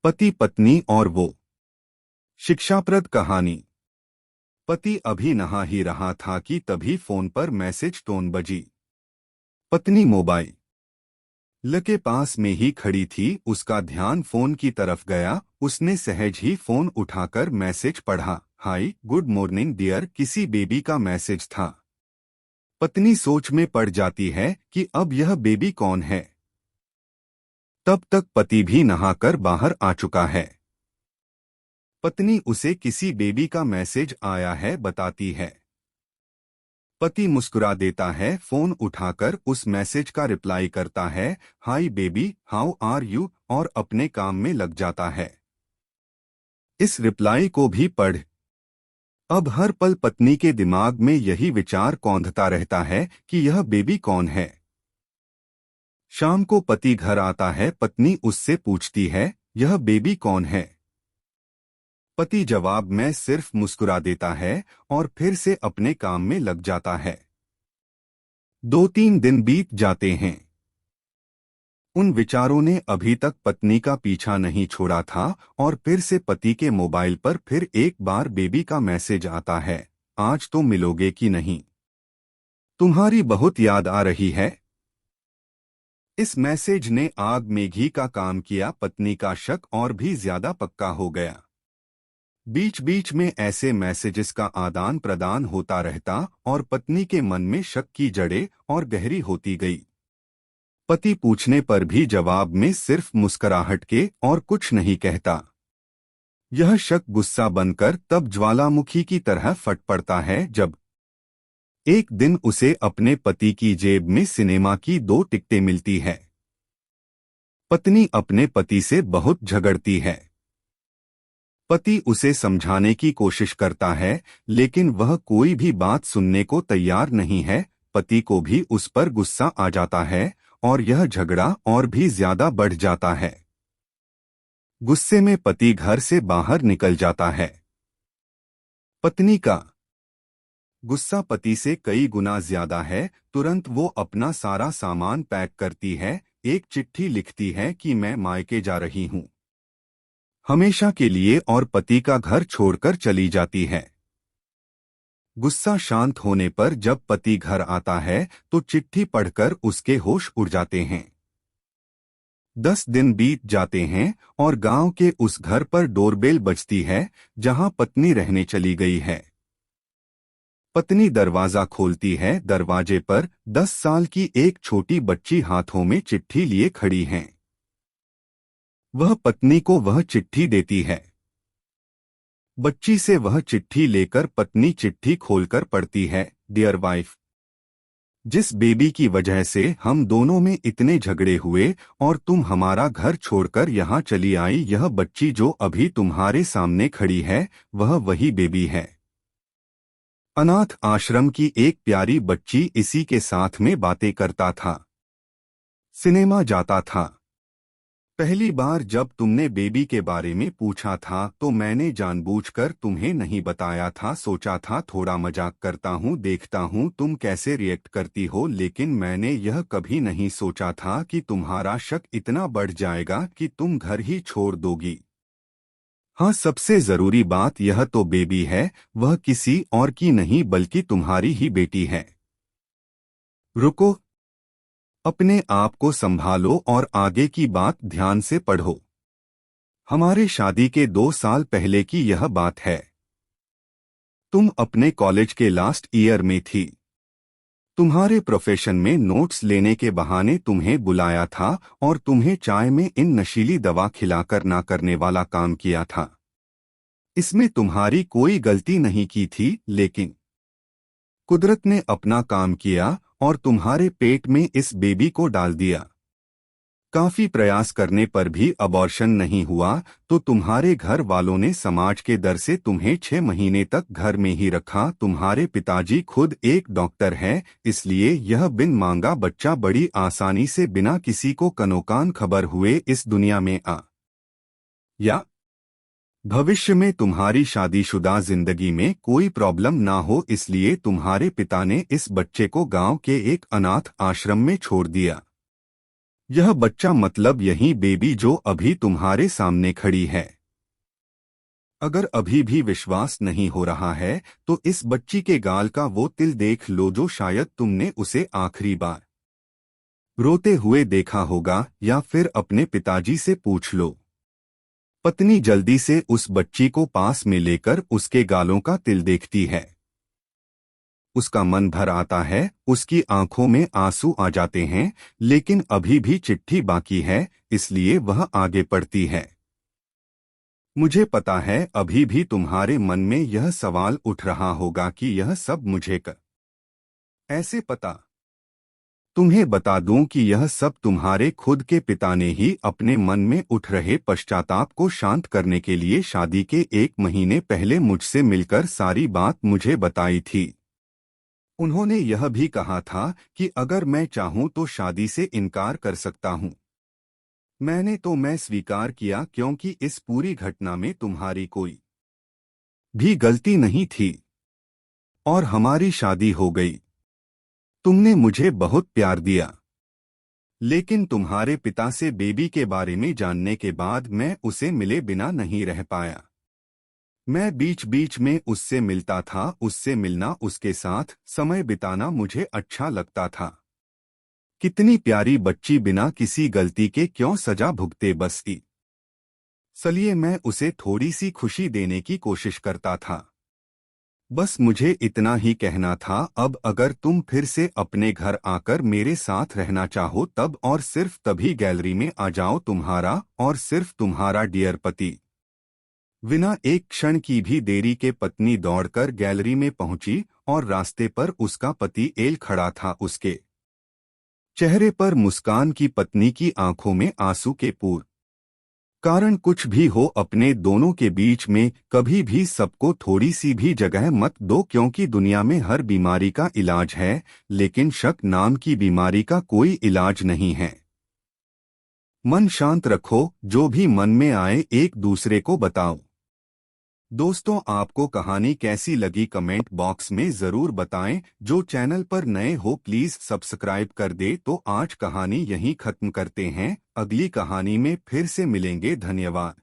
पति पत्नी और वो। शिक्षाप्रद कहानी। पति अभी नहा ही रहा था कि तभी फोन पर मैसेज टोन बजी। पत्नी मोबाइल ल के पास में ही खड़ी थी। उसका ध्यान फोन की तरफ गया। उसने सहज ही फोन उठाकर मैसेज पढ़ा। हाय गुड मॉर्निंग डियर, किसी बेबी का मैसेज था। पत्नी सोच में पड़ जाती है कि अब यह बेबी कौन है। तब तक पति भी नहाकर बाहर आ चुका है। पत्नी उसे किसी बेबी का मैसेज आया है बताती है। पति मुस्कुरा देता है, फोन उठाकर उस मैसेज का रिप्लाई करता है, hi baby how are you, और अपने काम में लग जाता है। इस रिप्लाई को भी पढ़। अब हर पल पत्नी के दिमाग में यही विचार कौंधता रहता है कि यह बेबी कौन है। शाम को पति घर आता है। पत्नी उससे पूछती है, यह बेबी कौन है। पति जवाब में सिर्फ मुस्कुरा देता है और फिर से अपने काम में लग जाता है। 2-3 दिन बीत जाते हैं। उन विचारों ने अभी तक पत्नी का पीछा नहीं छोड़ा था और फिर से पति के मोबाइल पर फिर एक बार बेबी का मैसेज आता है, आज तो मिलोगे कि नहीं, तुम्हारी बहुत याद आ रही है। इस मैसेज ने आग में घी का काम किया। पत्नी का शक और भी ज्यादा पक्का हो गया। बीच बीच में ऐसे मैसेजेस का आदान प्रदान होता रहता और पत्नी के मन में शक की जड़ें और गहरी होती गई। पति पूछने पर भी जवाब में सिर्फ मुस्कुराहट के और कुछ नहीं कहता। यह शक गुस्सा बनकर तब ज्वालामुखी की तरह फट पड़ता है जब एक दिन उसे अपने पति की जेब में सिनेमा की 2 टिकटें मिलती है। पत्नी अपने पति से बहुत झगड़ती है। पति उसे समझाने की कोशिश करता है, लेकिन वह कोई भी बात सुनने को तैयार नहीं है। पति को भी उस पर गुस्सा आ जाता है और यह झगड़ा और भी ज्यादा बढ़ जाता है। गुस्से में पति घर से बाहर निकल जाता है। पत्नी का गुस्सा पति से कई गुना ज्यादा है। तुरंत वो अपना सारा सामान पैक करती है, एक चिट्ठी लिखती है कि मैं मायके जा रही हूँ हमेशा के लिए, और पति का घर छोड़कर चली जाती है। गुस्सा शांत होने पर जब पति घर आता है तो चिट्ठी पढ़कर उसके होश उड़ जाते हैं। 10 दिन बीत जाते हैं और गांव के उस घर पर डोरबेल बजती है जहां पत्नी रहने चली गई है। पत्नी दरवाजा खोलती है। दरवाजे पर 10 साल की एक छोटी बच्ची हाथों में चिट्ठी लिए खड़ी है। वह पत्नी को वह चिट्ठी देती है। बच्ची से वह चिट्ठी लेकर पत्नी चिट्ठी खोलकर पढ़ती है, डियर वाइफ, जिस बेबी की वजह से हम दोनों में इतने झगड़े हुए और तुम हमारा घर छोड़कर यहाँ चली आई, यह बच्ची जो अभी तुम्हारे सामने खड़ी है वह वही बेबी है। अनाथ आश्रम की एक प्यारी बच्ची इसी के साथ में बातें करता था, सिनेमा जाता था। पहली बार जब तुमने बेबी के बारे में पूछा था तो मैंने जानबूझकर तुम्हें नहीं बताया था। सोचा था थोड़ा मजाक करता हूँ, देखता हूँ तुम कैसे रिएक्ट करती हो, लेकिन मैंने यह कभी नहीं सोचा था कि तुम्हारा शक इतना बढ़ जाएगा कि तुम घर ही छोड़ दोगी। हाँ, सबसे जरूरी बात यह तो बेबी है, वह किसी और की नहीं बल्कि तुम्हारी ही बेटी है। रुको, अपने आप को संभालो और आगे की बात ध्यान से पढ़ो। हमारे शादी के 2 साल पहले की यह बात है। तुम अपने कॉलेज के लास्ट ईयर में थी। तुम्हारे प्रोफेशन में नोट्स लेने के बहाने तुम्हें बुलाया था और तुम्हें चाय में इन नशीली दवा खिलाकर ना करने वाला काम किया था। इसमें तुम्हारी कोई गलती नहीं की थी, लेकिन कुदरत ने अपना काम किया और तुम्हारे पेट में इस बेबी को डाल दिया। काफी प्रयास करने पर भी अबॉर्शन नहीं हुआ तो तुम्हारे घर वालों ने समाज के डर से तुम्हें 6 महीने तक घर में ही रखा। तुम्हारे पिताजी खुद एक डॉक्टर हैं, इसलिए यह बिन मांगा बच्चा बड़ी आसानी से बिना किसी को कनोकान खबर हुए इस दुनिया में आ या भविष्य में तुम्हारी शादीशुदा जिंदगी में कोई प्रॉब्लम ना हो, इसलिए तुम्हारे पिता ने इस बच्चे को गांव के एक अनाथ आश्रम में छोड़ दिया। यह बच्चा मतलब यही बेबी जो अभी तुम्हारे सामने खड़ी है। अगर अभी भी विश्वास नहीं हो रहा है तो इस बच्ची के गाल का वो तिल देख लो जो शायद तुमने उसे आखिरी बार रोते हुए देखा होगा, या फिर अपने पिताजी से पूछ लो। पत्नी जल्दी से उस बच्ची को पास में लेकर उसके गालों का तिल देखती है। उसका मन भर आता है, उसकी आंखों में आंसू आ जाते हैं, लेकिन अभी भी चिट्ठी बाकी है, इसलिए वह आगे बढ़ती है। मुझे पता है अभी भी तुम्हारे मन में यह सवाल उठ रहा होगा कि यह सब मुझे ऐसे पता। तुम्हें बता दूं कि यह सब तुम्हारे खुद के पिता ने ही अपने मन में उठ रहे पश्चाताप को शांत करने के लिए शादी के 1 महीने पहले मुझसे मिलकर सारी बात मुझे बताई थी। उन्होंने यह भी कहा था कि अगर मैं चाहूं तो शादी से इनकार कर सकता हूं। मैं स्वीकार किया क्योंकि इस पूरी घटना में तुम्हारी कोई भी गलती नहीं थी और हमारी शादी हो गई। तुमने मुझे बहुत प्यार दिया, लेकिन तुम्हारे पिता से बेबी के बारे में जानने के बाद मैं उसे मिले बिना नहीं रह पाया। मैं बीच बीच में उससे मिलता था, उससे मिलना, उसके साथ समय बिताना मुझे अच्छा लगता था। कितनी प्यारी बच्ची बिना किसी गलती के क्यों सजा भुगते बसती। इसलिए मैं उसे थोड़ी सी खुशी देने की कोशिश करता था। बस मुझे इतना ही कहना था। अब अगर तुम फिर से अपने घर आकर मेरे साथ रहना चाहो तब और सिर्फ तभी गैलरी में आ जाओ, तुम्हारा और सिर्फ तुम्हारा डियर पति। बिना एक क्षण की भी देरी के पत्नी दौड़कर गैलरी में पहुंची और रास्ते पर उसका पति एल खड़ा था। उसके चेहरे पर मुस्कान की पत्नी की आंखों में आंसू के पूर कारण कुछ भी हो, अपने दोनों के बीच में कभी भी सबको थोड़ी सी भी जगह मत दो, क्योंकि दुनिया में हर बीमारी का इलाज है, लेकिन शक नाम की बीमारी का कोई इलाज नहीं है। मन शांत रखो, जो भी मन में आए एक दूसरे को बताओ। दोस्तों, आपको कहानी कैसी लगी कमेंट बॉक्स में ज़रूर बताएं। जो चैनल पर नए हो प्लीज़ सब्सक्राइब कर दे। तो आज कहानी यहीं ख़त्म करते हैं, अगली कहानी में फिर से मिलेंगे। धन्यवाद।